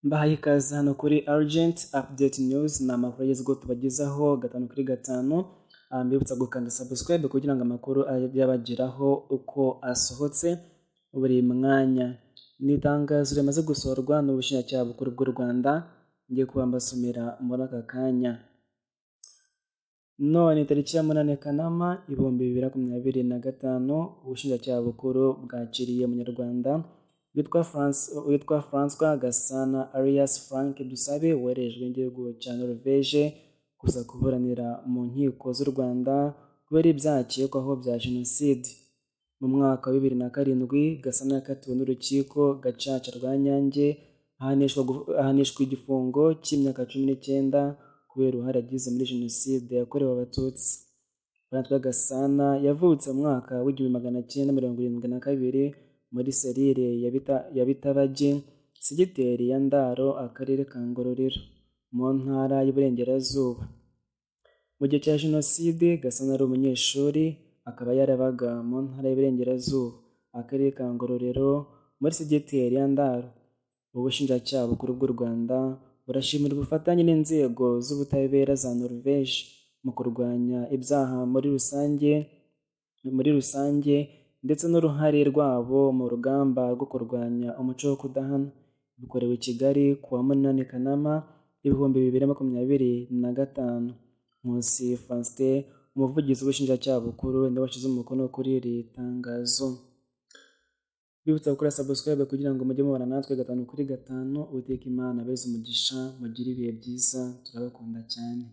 Mbahaye ikaze hano kuri Urgent Update News, ni amakuru agezweho tubagezaho 5/5. Mbibutsa gukanda subscribe kugira ngo amakuru ajye abageraho uko asohotse buri mwanya. Ni itangazo rimaze gusorwa n'ubushinjacyaha bukuru bw'u Rwanda, ngiye kubambasomera muri aka kanya. None tariki ya 8 Kanama 2025, ubushinjacyaha bukuru bwakiriye umunyarwanda witwa François Gasana alias Frank Dusabe wohererejwe n'igihugu cya Norvege kuza kuburanira mu nkiko z'u Rwanda kubera ibyaha akekwaho bya genocide. Mu mwaka wa 2007 Gasana yakatiwe n'urukiko gacaca rwa Nyange ahanishwa igifungo cy'imyaka 19 kubera uruhare yagize muri genocide yakorewe Abatutsi. François Gasana yavutse mu mwaka wa 1972 muri serire ya Bitabage, segiteri ya Ndaro, akarere ka Ngororero, mu ntara y'Iburengerazuba. Mu gihe cya genocide Gasana ari umunyeshuri, akaba yarabaga mu ntara y'Iburengerazuba, akarere ka Ngororero, muri segiteri ya Ndaro. Ubushinjacyaha bukuru bw'u Rwanda burashimira ubufatanye n'inzego z'ubutabera za Norvege mu kurwanya ibyaha muri rusange ndetse n'uruhare rwabo mu rugamba rwo kurwanya umuco wo kudahana. Bikorewe i Kigali ku wa 8 Kanama 2025. Nkusi Français, umuvugizi w'ubushinjacyaha bukuru, niwe washyize umukono kuri iri tangazo. Bibutsa gukora subscribe kugira ngo mujye mubana natwe 5/5. Uwiteka Imana abeze umugisha, mugire ibihe byiza, turabakunda cyane.